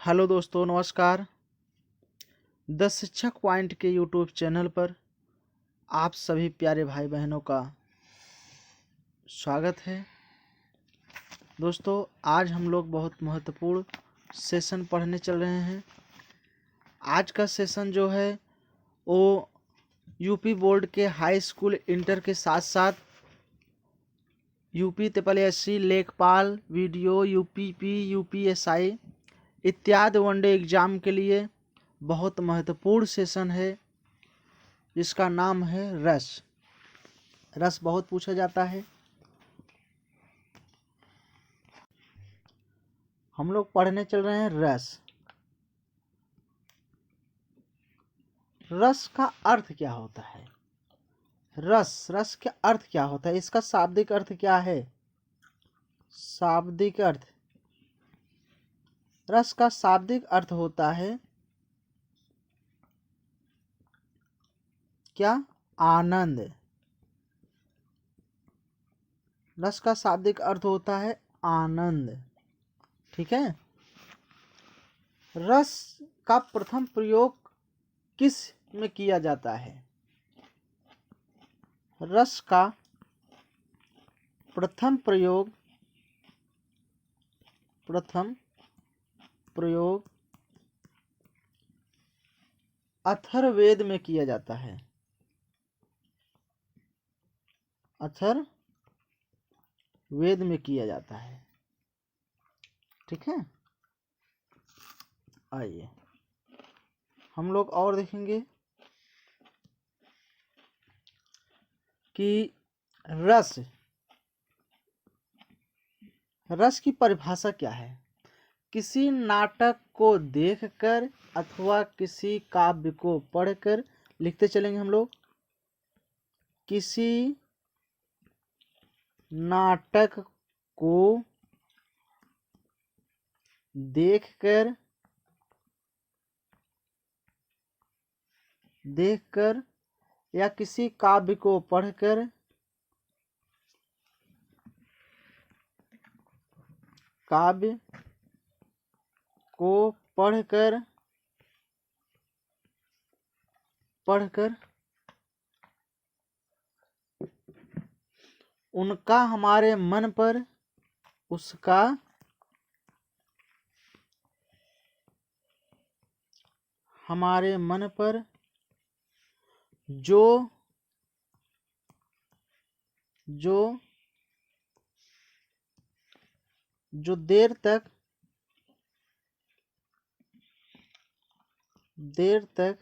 Hello दोस्तों, नमस्कार। The शिक्षक पॉइंट के यूट्यूब चैनल पर आप सभी प्यारे भाई बहनों का स्वागत है। दोस्तों, आज हम लोग बहुत महत्वपूर्ण सेशन पढ़ने चल रहे हैं। आज का सेशन जो है वो यूपी बोर्ड के हाई स्कूल इंटर के साथ साथ यूपी TSSC लेखपाल वीडियो यूपीपी यूपीएसआई इत्यादि वनडे एग्जाम के लिए बहुत महत्वपूर्ण सेशन है, जिसका नाम है रस। रस बहुत पूछा जाता है। हम लोग पढ़ने चल रहे हैं रस। रस का अर्थ क्या होता है? रस का अर्थ क्या होता है? इसका शाब्दिक अर्थ क्या है? शाब्दिक अर्थ, रस का शाब्दिक अर्थ होता है क्या? आनंद। रस का शाब्दिक अर्थ होता है आनंद। ठीक है। रस का प्रथम प्रयोग किस में किया जाता है? रस का प्रथम प्रयोग अथर्ववेद में किया जाता है। अथर्ववेद में किया जाता है। ठीक है। आइए हम लोग और देखेंगे कि रस की परिभाषा क्या है। किसी नाटक को देखकर अथवा किसी काव्य को पढ़कर, लिखते चलेंगे हम लोग, किसी नाटक को देखकर या किसी काव्य को पढ़कर उनका हमारे मन पर उसका हमारे मन पर जो देर तक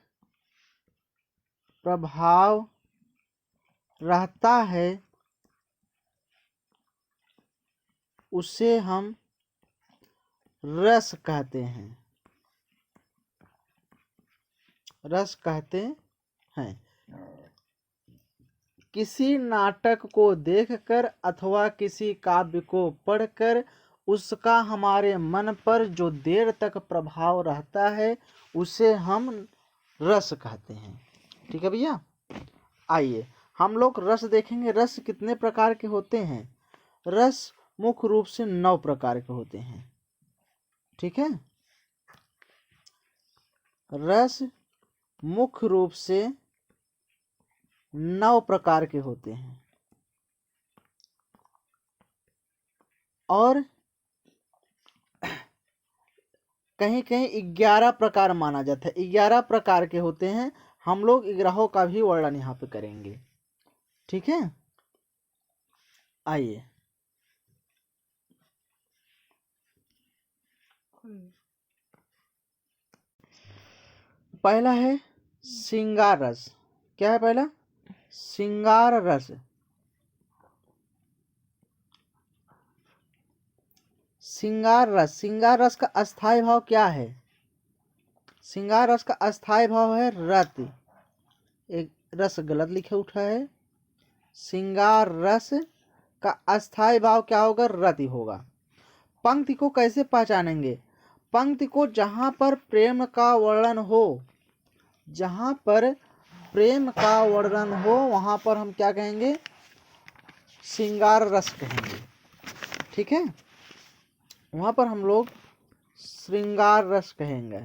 प्रभाव रहता है, उसे हम रस कहते हैं। किसी नाटक को देखकर अथवा किसी काव्य को पढ़कर उसका हमारे मन पर जो देर तक प्रभाव रहता है, उसे हम रस कहते हैं। ठीक है भैया। आइए हम लोग रस देखेंगे। रस कितने प्रकार के होते हैं? रस मुख्य रूप से 9 प्रकार के होते हैं। ठीक है। रस मुख्य रूप से 9 प्रकार के होते हैं और कहीं कहीं 11 प्रकार माना जाता है। 11 प्रकार के होते हैं। हम लोग 11 का भी वर्णन यहाँ पे करेंगे। ठीक है। आइए पहला है श्रृंगार रस। क्या है पहला? श्रृंगार रस। श्रृंगार रस का अस्थाई भाव क्या है? श्रृंगार रस का अस्थाई भाव है रति। एक रस गलत लिखे उठा है। श्रृंगार रस का अस्थाई भाव क्या होगा? रति होगा। पंक्ति को कैसे पहचानेंगे? पंक्ति को जहां पर प्रेम का वर्णन हो, वहां पर हम क्या कहेंगे? श्रृंगार रस कहेंगे। ठीक है। वहां पर हम लोग श्रृंगार रस कहेंगे,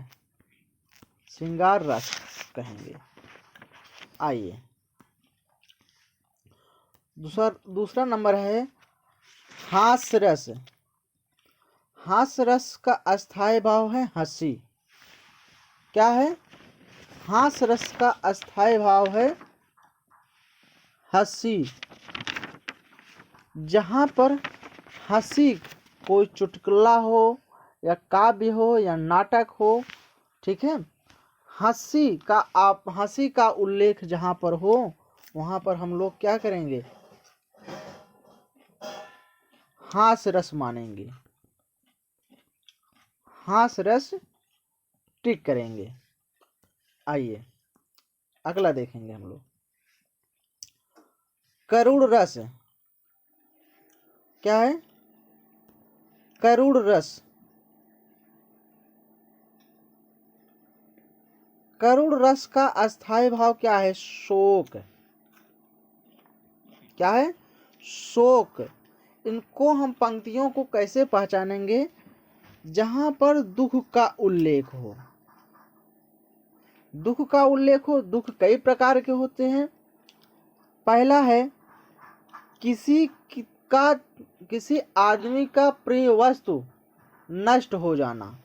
श्रृंगार रस कहेंगे। आइए दूसरा नंबर है हास्य रस। हास्य रस का अस्थायी भाव है हंसी। क्या है? हास्य रस का अस्थायी भाव है हंसी। जहाँ पर हंसी कोई चुटकुला हो या काव्य हो या नाटक हो, ठीक है, हंसी का उल्लेख जहाँ पर हो वहाँ पर हम लोग क्या करेंगे? हास्य रस मानेंगे, हास्य रस टिक करेंगे। आइए अगला देखेंगे हम लोग करुण रस। क्या है? करुण रस। करुण रस का अस्थायी भाव क्या है? शोक। क्या है? शोक। इनको हम पंक्तियों को कैसे पहचानेंगे? जहां पर दुख का उल्लेख हो। दुख का उल्लेख हो। दुख कई प्रकार के होते हैं। पहला है किसी आदमी का प्रिय वस्तु नष्ट हो जाना।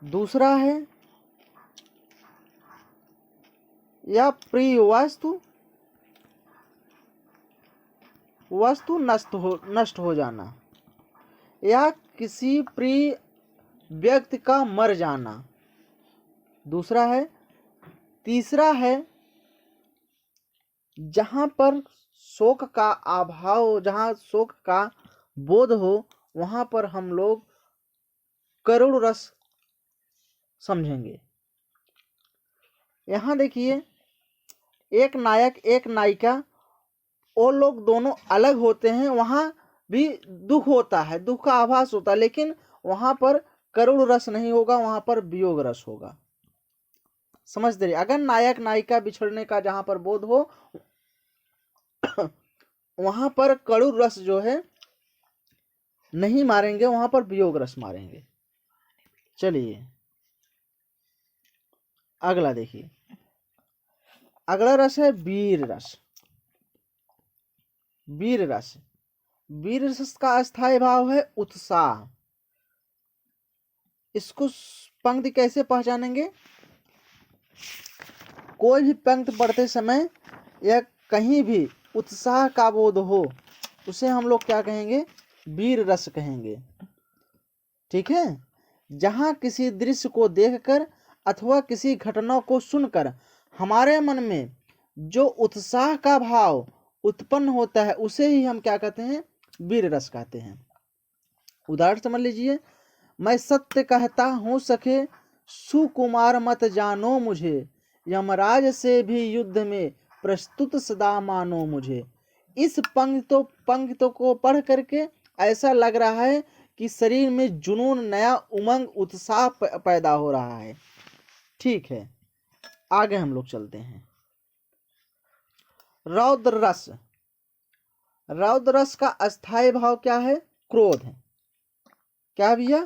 दूसरा है या प्रिय वस्तु नष्ट हो जाना, या किसी प्रिय व्यक्ति का मर जाना। दूसरा है। तीसरा है जहां पर शोक का अभाव, जहां शोक का बोध हो वहां पर हम लोग करुण रस समझेंगे। यहां देखिए एक नायक एक नायिका, वो लोग दोनों अलग होते हैं, वहां भी दुख होता है, दुख का आभास होता है, लेकिन वहां पर करुण रस नहीं होगा, वहां पर वियोग रस होगा। समझते रहिए। अगर नायक नायिका बिछड़ने का जहां पर बोध हो वहां पर करुण रस जो है नहीं मारेंगे, वहां पर वियोग रस मारेंगे। चलिए अगला देखिए। अगला रस है वीर रस। वीर रस। वीर रस का अस्थायी भाव है उत्साह। इसको पंक्ति कैसे पहचानेंगे? कोई भी पंक्ति पढ़ते समय या कहीं भी उत्साह का बोध हो उसे हम लोग क्या कहेंगे? वीर रस कहेंगे। ठीक है। जहां किसी दृश्य को देखकर अथवा किसी घटना को सुनकर हमारे मन में जो उत्साह का भाव उत्पन्न होता है उसे ही हम क्या कहते हैं? वीर रस कहते हैं। उदाहरण समझ लीजिए। मैं सत्य कहता हूं सखे, सुकुमार मत जानो मुझे, यमराज से भी युद्ध में प्रस्तुत सदा मानो मुझे। इस पंक्तियों को पढ़ करके ऐसा लग रहा है कि शरीर में जुनून, नया उमंग, उत्साह पैदा हो रहा है। ठीक है, आगे हम लोग चलते हैं। रौद्र रस। रौद्र रस का अस्थायी भाव क्या है? क्रोध। क्या भैया?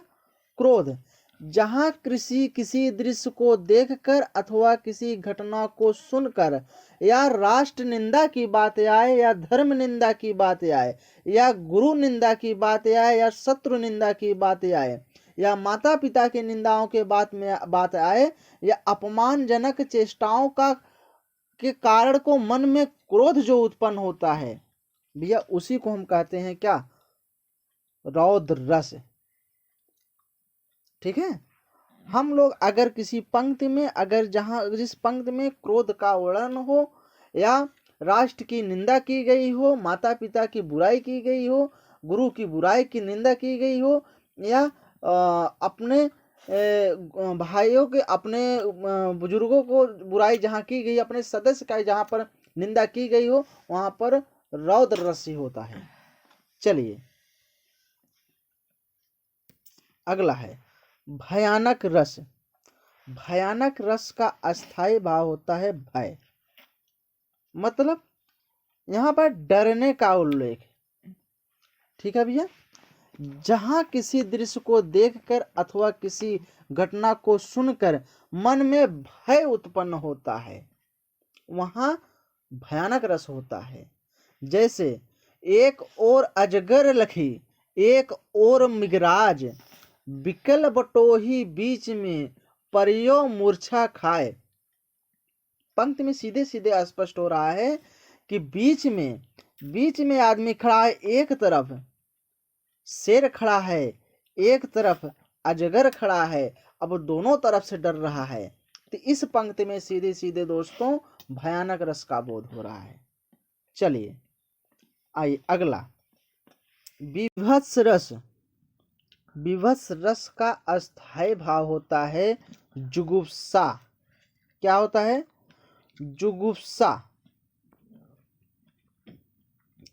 क्रोध। जहां किसी दृश्य को देखकर अथवा किसी घटना को सुनकर या राष्ट्र निंदा की बात आए या धर्म निंदा की बात आए या गुरु निंदा की बात आए या शत्रु निंदा की बात आए या माता पिता की निंदाओं के बात आए या अपमानजनक चेष्टाओं के कारण को मन में क्रोध जो उत्पन्न होता है भैया, उसी को हम कहते हैं क्या? रौद्र रस। ठीक है। हम लोग अगर किसी पंक्ति में, अगर जिस पंक्ति में क्रोध का वर्णन हो या राष्ट्र की निंदा की गई हो, माता पिता की बुराई की गई हो, गुरु की बुराई की निंदा की गई हो, या अपने भाइयों के, अपने बुजुर्गों को बुराई जहाँ की गई, अपने सदस्य का जहाँ पर निंदा की गई हो, वहां पर रौद्र रस ही होता है। चलिए अगला है भयानक रस। भयानक रस का अस्थायी भाव होता है भय। मतलब यहां पर डरने का उल्लेख। ठीक है भैया। जहाँ किसी दृश्य को देखकर अथवा किसी घटना को सुनकर मन में भय उत्पन्न होता है, वहाँ भयानक रस होता है। जैसे एक ओर अजगर लखी, एक ओर मृगराज, बिकल बटोही बीच में परियो मूर्छा खाए। पंक्ति में सीधे सीधे स्पष्ट हो रहा है कि बीच में आदमी खड़ा है, एक तरफ शेर खड़ा है, एक तरफ अजगर खड़ा है, अब दोनों तरफ से डर रहा है। तो इस पंक्ति में सीधे सीधे दोस्तों भयानक रस का बोध हो रहा है। चलिए आइए अगला, विभत्स रस। विभत्स रस का अस्थायी भाव होता है जुगुप्सा। क्या होता है? जुगुप्सा।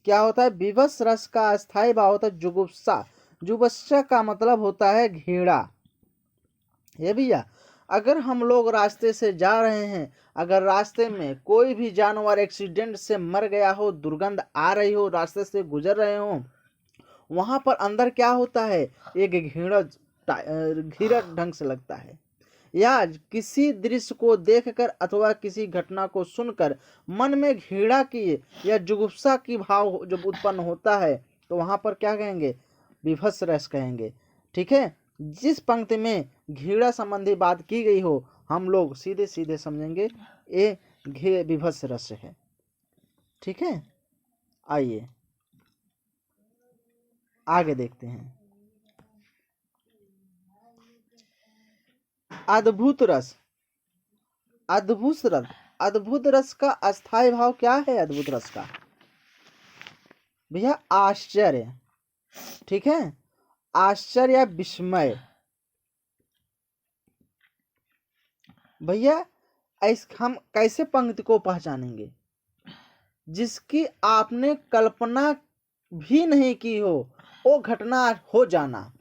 क्या होता है? विभत्स रस का अस्थायी भाव होता है जुगुप्सा। जुगुप्सा का मतलब होता है घृणा। ये भैया, अगर हम लोग रास्ते से जा रहे हैं, अगर रास्ते में कोई भी जानवर एक्सीडेंट से मर गया हो, दुर्गंध आ रही हो, रास्ते से गुजर रहे हो, वहां पर अंदर क्या होता है? एक घृणा ढंग से लगता है। या किसी दृश्य को देखकर अथवा किसी घटना को सुनकर मन में घृणा की या जुगुप्सा की भाव जब उत्पन्न होता है, तो वहां पर क्या कहेंगे? विभत्स रस कहेंगे। ठीक है, जिस पंक्ति में घृणा संबंधी बात की गई हो, हम लोग सीधे सीधे समझेंगे ये विभत्स रस है। ठीक है, आइए आगे देखते हैं। अद्भुत रस। अद्भुत रस का अस्थायी भाव क्या है? अद्भुत रस का भैया आश्चर्य। ठीक है, आश्चर्य या विस्मय। भैया हम कैसे पंक्ति को पहचानेंगे? जिसकी आपने कल्पना भी नहीं की हो, वो घटना हो जाना,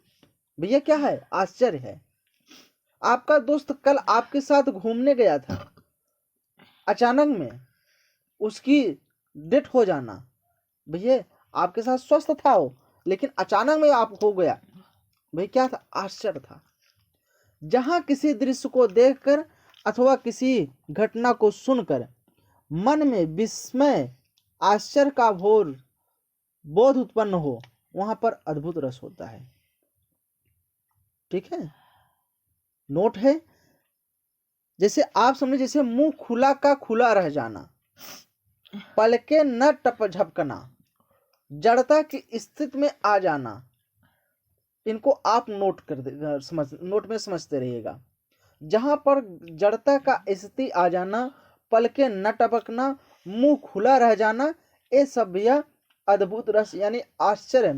भैया क्या है? आश्चर्य है। आपका दोस्त कल आपके साथ घूमने गया था, अचानक में उसकी डेथ हो जाना, भैया आपके साथ स्वस्थ था वो, लेकिन अचानक में आप हो गया, भाई क्या था? आश्चर्य था। जहां किसी दृश्य को देखकर अथवा किसी घटना को सुनकर मन में विस्मय, आश्चर्य का बोध उत्पन्न हो, वहां पर अद्भुत रस होता है। ठीक है, नोट है। जैसे आप समझे, जैसे मुंह खुला का खुला रह जाना, पलके न टप झपकना, जड़ता की स्थिति में आ जाना, इनको आप नोट में समझते रहिएगा। जहां पर जड़ता का स्थिति आ जाना, पलके न टपकना, मुंह खुला रह जाना, ये सब भैया अद्भुत रस यानी आश्चर्य,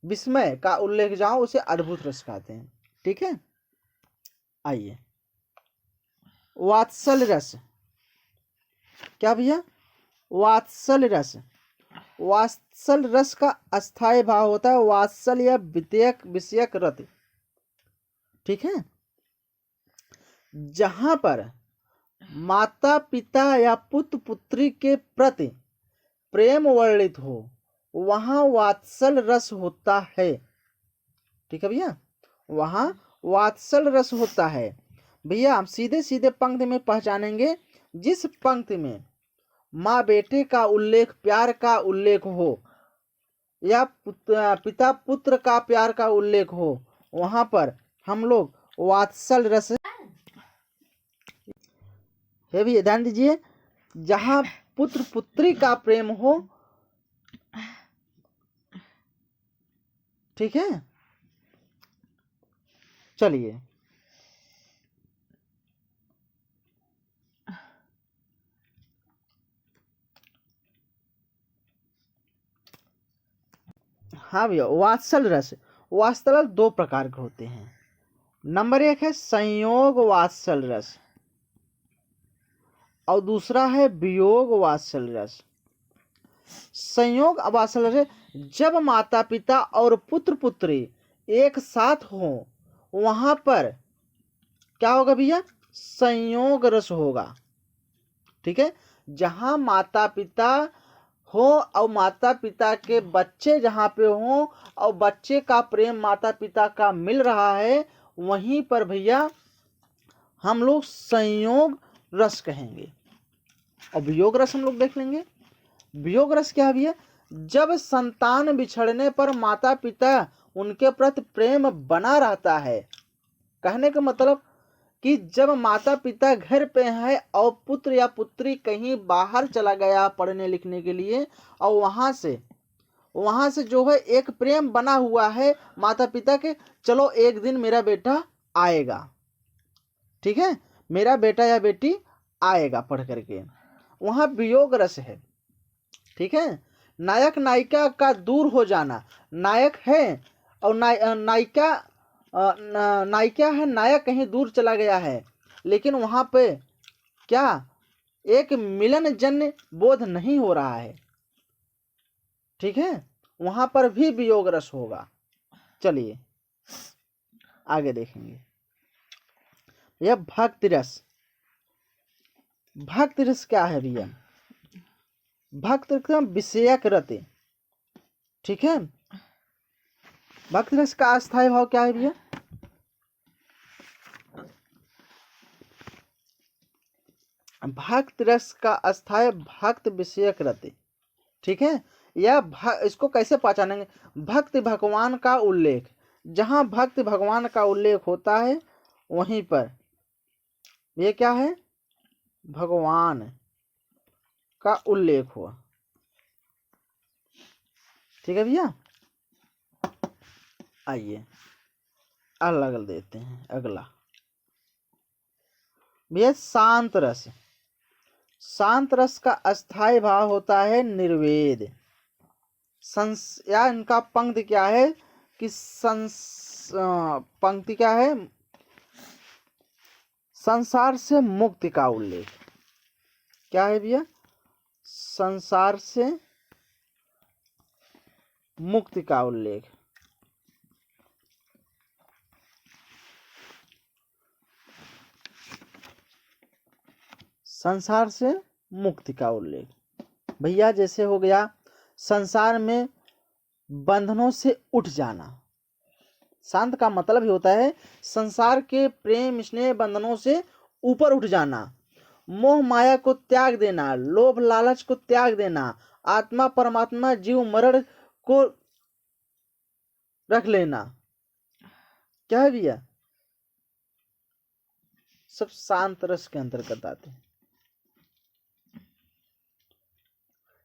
विस्मय का उल्लेख जहां, उसे अद्भुत रस कहते हैं। ठीक है, आइए वात्सल्य रस। क्या भैया? वात्सल्य रस। वात्सल्य रस का अस्थायी भाव होता है वात्सल्य या विषयक रति। ठीक है, जहां पर माता पिता या पुत्र पुत्री के प्रति प्रेम वर्णित हो, वहां वात्सल्य रस होता है। ठीक है भैया, वहां वात्सल्य रस होता है। भैया हम सीधे सीधे पंक्ति में पहचानेंगे, जिस पंक्ति में माँ बेटे का उल्लेख, प्यार का उल्लेख हो, या पिता पुत्र का प्यार का उल्लेख हो, वहां पर हम लोग वात्सल्य रस है भी ध्यान दीजिए। जहां पुत्र पुत्री का प्रेम हो, ठीक है, चलिए हाँ भैया, वात्सल्य रस, वात्सल्य दो प्रकार के होते हैं। नंबर एक है संयोग वात्सल्य रस, और दूसरा है वियोग वात्सल्य रस। संयोग वात्सल्य रस, जब माता पिता और पुत्र पुत्री एक साथ हो, वहां पर क्या होगा भैया? संयोग रस होगा। ठीक है, जहां माता पिता हो और माता पिता के बच्चे जहाँ पे हों और बच्चे का प्रेम माता पिता का मिल रहा है, वहीं पर भैया हम लोग संयोग रस कहेंगे। और वियोग रस हम लोग देख लेंगे। वियोग रस क्या है भैया? जब संतान बिछड़ने पर माता पिता उनके प्रति प्रेम बना रहता है। कहने का मतलब कि जब माता पिता घर पे है और पुत्र या पुत्री कहीं बाहर चला गया पढ़ने लिखने के लिए, और वहां से जो है एक प्रेम बना हुआ है माता पिता के, चलो एक दिन मेरा बेटा आएगा, ठीक है, मेरा बेटा या बेटी आएगा पढ़ करके, वहां वियोग रस है। ठीक है। नायक नायिका का दूर हो जाना, नायक है और नायिका नायिका है, नायक कहीं दूर चला गया है, लेकिन वहां पे क्या एक मिलन जन्य बोध नहीं हो रहा है। ठीक है, वहां पर भी वियोग रस होगा। चलिए आगे देखेंगे। यह भक्ति रस। भक्ति रस क्या है भैया? भक्त विषयक रति। ठीक है, भक्ति रस का अस्थायी भाव क्या है भैया? भक्त रस का अस्थायी भक्त विषयक रति। ठीक है, यह इसको कैसे पहचानेंगे? भक्ति भगवान का उल्लेख, जहां भक्ति भगवान का उल्लेख होता है वहीं पर ये क्या है? भगवान का उल्लेख हुआ। ठीक है भैया, आइए अलग देते हैं। अगला भैया शांत रस। शांत रस का अस्थायी भाव होता है निर्वेद। या इनका पंक्ति क्या है कि पंक्ति क्या है? संसार से मुक्ति का उल्लेख। क्या है भैया? संसार से मुक्ति का उल्लेख। संसार से मुक्ति का उल्लेख भैया जैसे हो गया संसार में बंधनों से उठ जाना। शांत का मतलब ही होता है संसार के प्रेम स्नेह बंधनों से ऊपर उठ जाना, मोह माया को त्याग देना, लोभ लालच को त्याग देना, आत्मा परमात्मा जीव मरण को रख लेना। क्या है भैया? सब शांत रस के अंतर्गत आते हैं।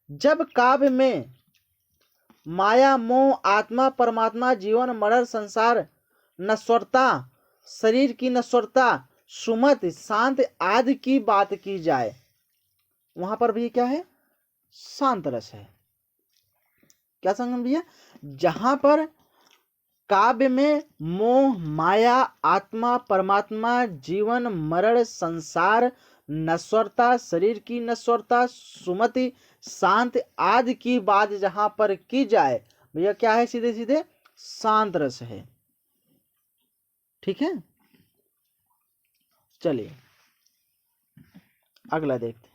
जब काव्य में माया मोह आत्मा परमात्मा जीवन मरण संसार नश्वरता शरीर की नश्वरता सुमत शांत आदि की बात की जाए, वहां पर भी क्या है? शांत रस है। क्या संगम भैया? जहां पर काव्य में मोह माया आत्मा परमात्मा जीवन मरण संसार नश्वरता शरीर की नश्वरता सुमति शांत आदि की बात जहां पर की जाए भैया क्या है? सीधे सीधे शांत रस है। ठीक है, चलिए अगला देखते हैं।